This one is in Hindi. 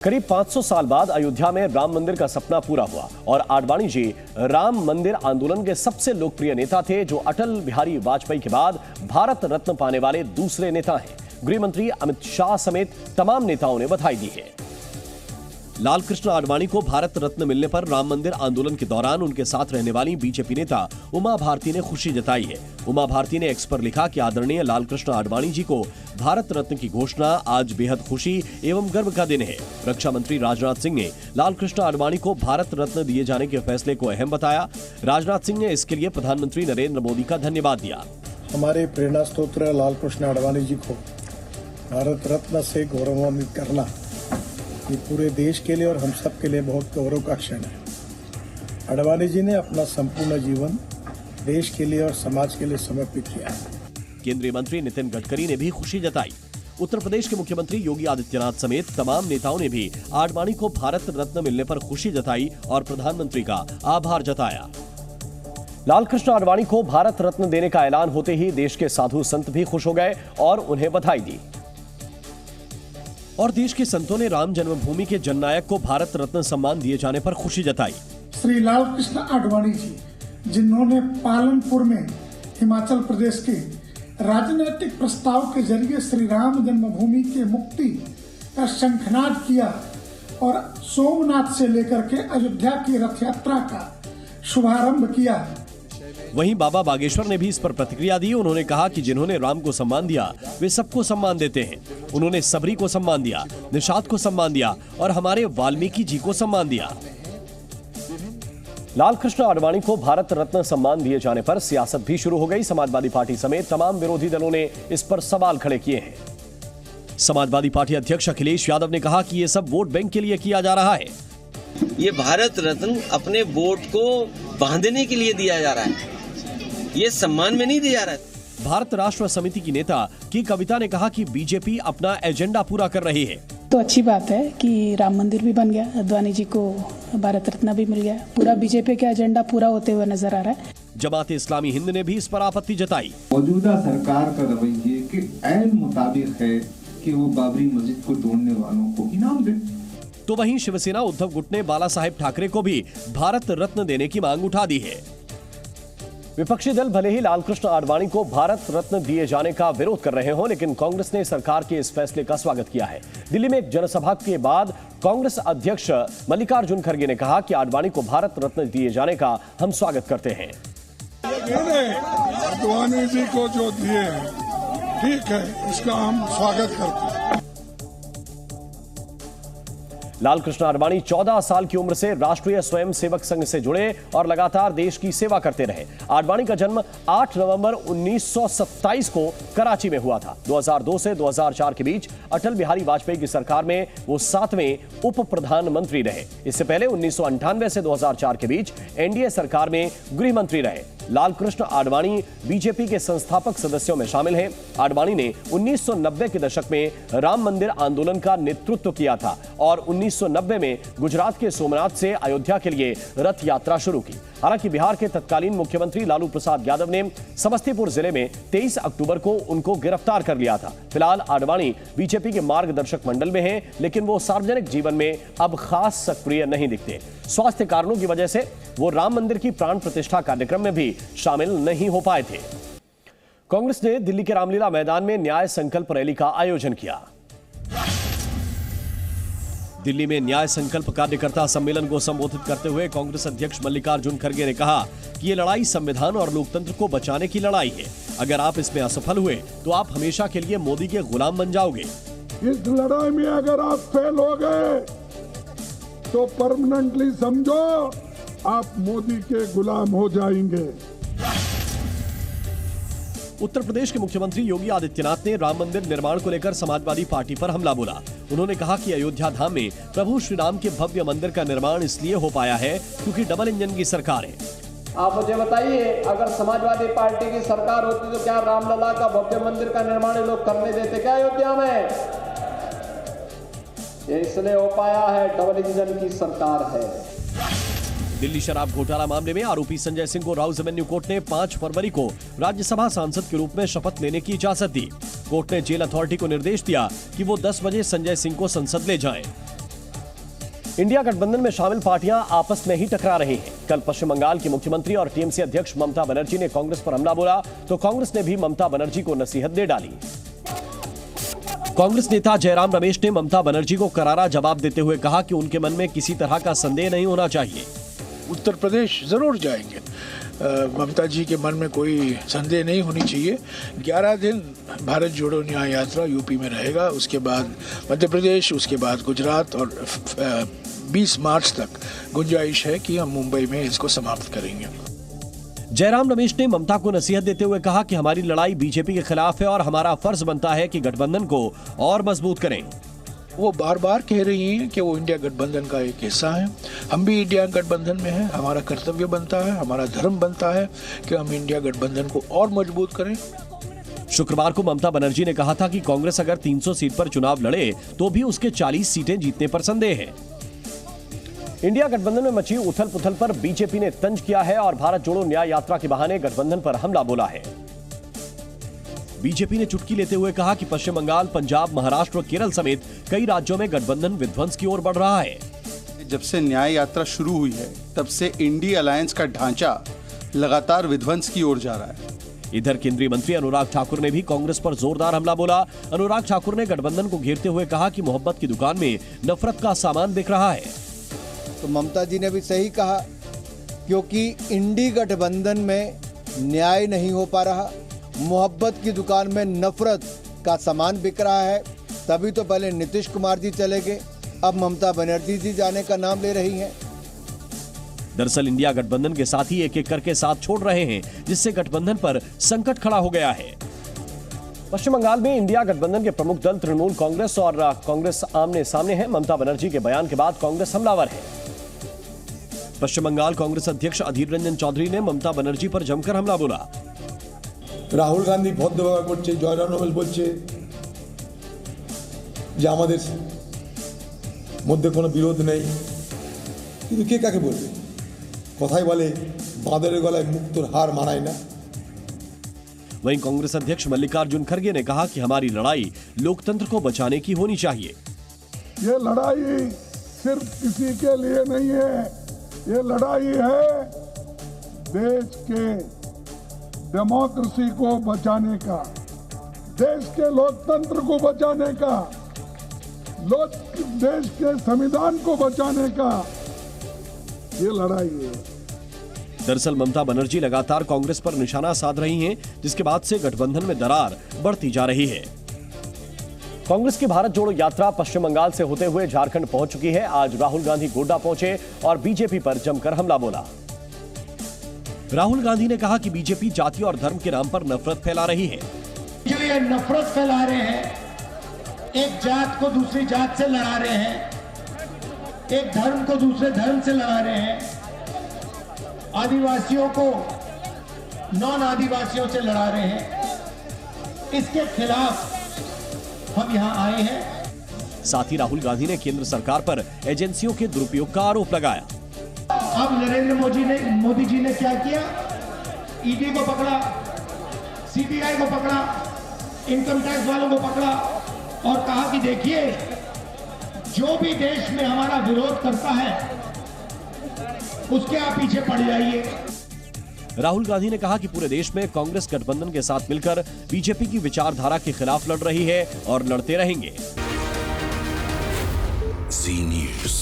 करीब 500 साल बाद अयोध्या में राम मंदिर का सपना पूरा हुआ और आडवाणी जी राम मंदिर आंदोलन के सबसे लोकप्रिय नेता थे, जो अटल बिहारी वाजपेयी के बाद भारत रत्न पाने वाले दूसरे नेता हैं। गृह मंत्री अमित शाह समेत तमाम नेताओं ने बधाई दी है। लाल कृष्ण आडवाणी को भारत रत्न मिलने पर राम मंदिर आंदोलन के दौरान उनके साथ रहने वाली बीजेपी नेता उमा भारती ने खुशी जताई है। उमा भारती ने एक्स पर लिखा कि आदरणीय लाल कृष्ण आडवाणी जी को भारत रत्न की घोषणा आज बेहद खुशी एवं गर्व का दिन है। रक्षा मंत्री राजनाथ सिंह ने लाल कृष्ण आडवाणी को भारत रत्न दिए जाने के फैसले को अहम बताया। राजनाथ सिंह ने इसके लिए प्रधानमंत्री नरेंद्र मोदी का धन्यवाद दिया। हमारे प्रेरणा स्रोत लाल कृष्ण आडवाणी जी को भारत रत्न से गौरवान्वित करना ये पूरे देश के लिए और हम सब के लिए बहुत गौरव का क्षण है। आडवाणी जी ने अपना संपूर्ण जीवन देश के लिए और समाज के लिए समर्पित किया है। केंद्रीय मंत्री नितिन गडकरी ने भी खुशी जताई। उत्तर प्रदेश के मुख्यमंत्री योगी आदित्यनाथ समेत तमाम नेताओं ने भी आडवाणी को भारत रत्न मिलने पर खुशी जताई और प्रधानमंत्री का आभार जताया। लाल कृष्ण आडवाणी को भारत रत्न देने का ऐलान होते ही देश के साधु संत भी खुश हो गए और उन्हें बधाई दी। और देश के संतों ने राम जन्मभूमि के जननायक को भारत रत्न सम्मान दिए जाने पर खुशी जताई। श्री लाल कृष्ण आडवाणी जी, जिन्होंने पालनपुर में हिमाचल प्रदेश के राजनीतिक प्रस्ताव के जरिए श्री राम जन्मभूमि के मुक्ति का शंखनाद किया और सोमनाथ से लेकर के अयोध्या की रथ यात्रा का शुभारंभ किया। वहीं बाबा बागेश्वर ने भी इस पर प्रतिक्रिया दी। उन्होंने कहा कि जिन्होंने राम को सम्मान दिया वे सबको सम्मान देते हैं। उन्होंने सबरी को सम्मान दिया, निषाद को सम्मान दिया और हमारे वाल्मीकि जी को सम्मान दिया। लाल कृष्ण आडवाणी को भारत रत्न सम्मान दिए जाने पर सियासत भी शुरू हो गई। समाजवादी पार्टी समेत तमाम विरोधी दलों ने इस पर सवाल खड़े किए हैं। समाजवादी पार्टी अध्यक्ष अखिलेश यादव ने कहा कि ये सब वोट बैंक के लिए किया जा रहा है। ये भारत रत्न अपने वोट को बांधने के लिए दिया जा रहा है, ये सम्मान में नहीं दिया जा रहा है। भारत राष्ट्र समिति की नेता की कविता ने कहा कि बीजेपी अपना एजेंडा पूरा कर रही है। तो अच्छी बात है कि राम मंदिर भी बन गया, आडवाणी जी को भारत रत्न भी मिल गया। पूरा बीजेपी का एजेंडा पूरा होते हुए नजर आ रहा है। जमात इस्लामी हिंद ने भी इस पर आपत्ति जताई। मौजूदा सरकार का रवैये के ऐन मुताबिक है कि वो बाबरी मस्जिद को तोड़ने वालों को इनाम दे। तो वहीं शिवसेना उद्धव गुट ने बाला साहेब ठाकरे को भी भारत रत्न देने की मांग उठा दी है। विपक्षी दल भले ही लाल कृष्ण आडवाणी को भारत रत्न दिए जाने का विरोध कर रहे हों, लेकिन कांग्रेस ने सरकार के इस फैसले का स्वागत किया है। दिल्ली में एक जनसभा के बाद कांग्रेस अध्यक्ष मल्लिकार्जुन खड़गे ने कहा कि आडवाणी को भारत रत्न दिए जाने का हम स्वागत करते हैं। आडवाणी जी को जो दिए ठीक है, इसका हम स्वागत करते हैं। लाल कृष्ण आडवाणी 14 साल की उम्र से राष्ट्रीय स्वयंसेवक संघ से जुड़े और लगातार देश की सेवा करते रहे। आडवाणी का जन्म 8 नवंबर 1927 को कराची में हुआ था। 2002 से 2004 के बीच अटल बिहारी वाजपेयी की सरकार में वो 7वें उप प्रधानमंत्री रहे। इससे पहले 1998 से 2004 के बीच एनडीए सरकार में गृह मंत्री रहे। लाल कृष्ण आडवाणी बीजेपी के संस्थापक सदस्यों में शामिल हैं। आडवाणी ने 1990 के दशक में राम मंदिर आंदोलन का नेतृत्व किया था और 1990 में गुजरात के सोमनाथ से अयोध्या के लिए रथ यात्रा शुरू की। हालांकि बिहार के तत्कालीन मुख्यमंत्री लालू प्रसाद यादव ने समस्तीपुर जिले में 23 अक्टूबर को उनको गिरफ्तार कर लिया था। फिलहाल आडवाणी बीजेपी के मार्गदर्शक मंडल में हैं, लेकिन वो सार्वजनिक जीवन में अब खास सक्रिय नहीं दिखते। स्वास्थ्य कारणों की वजह से वो राम मंदिर की प्राण प्रतिष्ठा कार्यक्रम में भी शामिल नहीं हो पाए थे। कांग्रेस ने दिल्ली के रामलीला मैदान में न्याय संकल्प रैली का आयोजन किया। दिल्ली में न्याय संकल्प कार्यकर्ता सम्मेलन को संबोधित करते हुए कांग्रेस अध्यक्ष मल्लिकार्जुन खड़गे ने कहा कि ये लड़ाई संविधान और लोकतंत्र को बचाने की लड़ाई है। अगर आप इसमें असफल हुए तो आप हमेशा के लिए मोदी के गुलाम बन जाओगे। इस लड़ाई में अगर आप फेल हो गए तो परमानेंटली समझो आप मोदी के गुलाम हो जाएंगे। उत्तर प्रदेश के मुख्यमंत्री योगी आदित्यनाथ ने राम मंदिर निर्माण को लेकर समाजवादी पार्टी पर हमला बोला। उन्होंने कहा कि अयोध्या धाम में प्रभु श्री राम के भव्य मंदिर का निर्माण इसलिए हो पाया है क्योंकि डबल इंजन की सरकार है। आप मुझे बताइए, अगर समाजवादी पार्टी की सरकार होती तो क्या रामलला का भव्य मंदिर का निर्माण ये लोग करने देते क्या अयोध्या में? ये इसलिए हो पाया है, डबल इंजन की सरकार है। दिल्ली शराब घोटाला मामले में आरोपी संजय सिंह को राउज एवेन्यू कोर्ट ने 5 फरवरी को राज्यसभा सांसद के रूप में शपथ लेने की इजाजत दी। कोर्ट ने जेल अथॉरिटी को निर्देश दिया कि वो 10 बजे संजय सिंह को संसद ले जाएं। इंडिया गठबंधन में शामिल पार्टियां आपस में ही टकरा रही हैं। कल पश्चिम बंगाल की मुख्यमंत्री और टीएमसी अध्यक्ष ममता बनर्जी ने कांग्रेस पर हमला बोला तो कांग्रेस ने भी ममता बनर्जी को नसीहत दे डाली। कांग्रेस नेता जयराम रमेश ने ममता बनर्जी को करारा जवाब देते हुए कहा कि उनके मन में किसी तरह का संदेह नहीं होना चाहिए। उत्तर प्रदेश जरूर जाएंगे। ममता जी के मन में कोई संदेह नहीं होनी चाहिए। 11 दिन भारत जोड़ो न्याय यात्रा यूपी में रहेगा, उसके बाद मध्य प्रदेश, उसके बाद गुजरात और 20 मार्च तक गुंजाइश है कि हम मुंबई में इसको समाप्त करेंगे। जयराम रमेश ने ममता को नसीहत देते हुए कहा कि हमारी लड़ाई बीजेपी के खिलाफ है और हमारा फर्ज बनता है कि गठबंधन को और मजबूत करें। वो बार बार कह रही हैं कि वो इंडिया गठबंधन का एक हिस्सा है। हम भी इंडिया गठबंधन में हैं। हमारा कर्तव्य बनता है, हमारा धर्म बनता है कि हम इंडिया गठबंधन को और मजबूत करें। शुक्रवार को ममता बनर्जी ने कहा था कि कांग्रेस अगर 300 सीट पर चुनाव लड़े तो भी उसके 40 सीटें जीतने पर संदेह है। इंडिया गठबंधन में मची उथल पुथल पर बीजेपी ने तंज किया है और भारत जोड़ो न्याय यात्रा के बहाने गठबंधन पर हमला बोला है। बीजेपी ने चुटकी लेते हुए कहा कि पश्चिम बंगाल, पंजाब, महाराष्ट्र और केरल समेत कई राज्यों में गठबंधन विध्वंस की ओर बढ़ रहा है। जब से न्याय यात्रा शुरू हुई है तब से इंडी अलायंस का ढांचा लगातार विध्वंस की ओर जा रहा है। इधर केंद्रीय मंत्री अनुराग ठाकुर ने भी कांग्रेस पर जोरदार हमला बोला। अनुराग ठाकुर ने गठबंधन को घेरते हुए कहा कि मोहब्बत की दुकान में नफरत का सामान बिक रहा है। तो ममता जी ने भी सही कहा, क्योंकि इंडी गठबंधन में न्याय नहीं हो पा रहा, मोहब्बत की दुकान में नफरत का सामान बिक रहा है। तभी तो पहले नीतीश कुमार जी चले गए, अब ममता बनर्जी जी जाने का नाम ले रही हैं। दरअसल इंडिया गठबंधन के साथी एक एक करके साथ छोड़ रहे हैं, जिससे गठबंधन पर संकट खड़ा हो गया है। पश्चिम बंगाल में इंडिया गठबंधन के प्रमुख दल तृणमूल कांग्रेस और कांग्रेस आमने सामने हैं। ममता बनर्जी के बयान के बाद कांग्रेस हमलावर है। पश्चिम बंगाल कांग्रेस अध्यक्ष अधीर रंजन चौधरी ने ममता बनर्जी पर जमकर हमला बोला। রাহুল গান্ধী ভদ্র ব্যবহার করছে, জয়রাম রমেশ বলছে যে আমাদের মধ্যে কোনো বিরোধ নেই, কিন্তু কে কাকে বলবে? কথাই বলে বাঁদরের গলায় মুক্তোর হার মানায় না। वहीं कांग्रेस अध्यक्ष मल्लिकार्जुन खड़गे ने कहा कि हमारी लड़ाई लोकतंत्र को बचाने की होनी चाहिए। ये लड़ाई सिर्फ किसी के लिए नहीं है, ये लड़ाई है देश के डेमोक्रेसी को बचाने का, देश के लोकतंत्र को बचाने का, देश के संविधान को बचाने का, ये लड़ाई है। दरअसल ममता बनर्जी लगातार कांग्रेस पर निशाना साध रही हैं, जिसके बाद से गठबंधन में दरार बढ़ती जा रही है। कांग्रेस की भारत जोड़ो यात्रा पश्चिम बंगाल से होते हुए झारखंड पहुंच चुकी है। आज राहुल गांधी गोड्डा पहुंचे और बीजेपी पर जमकर हमला बोला। राहुल गांधी ने कहा कि बीजेपी जाति और धर्म के नाम पर नफरत फैला रही है। जो ये नफरत फैला रहे हैं, एक जात को दूसरी जात से लड़ा रहे हैं, एक धर्म को दूसरे धर्म से लड़ा रहे हैं, आदिवासियों को नॉन आदिवासियों से लड़ा रहे हैं, इसके खिलाफ हम यहां आए हैं। साथ ही राहुल गांधी ने केंद्र सरकार पर एजेंसियों के दुरुपयोग का आरोप लगाया। अब नरेंद्र मोदी जी ने क्या किया? ईडी को पकड़ा, सीबीआई को पकड़ा, इनकम टैक्स वालों को पकड़ा और कहा कि देखिए, जो भी देश में हमारा विरोध करता है उसके आप पीछे पड़ जाइए। राहुल गांधी ने कहा कि पूरे देश में कांग्रेस गठबंधन के साथ मिलकर बीजेपी की विचारधारा के खिलाफ लड़ रही है और लड़ते रहेंगे। जी न्यूज़।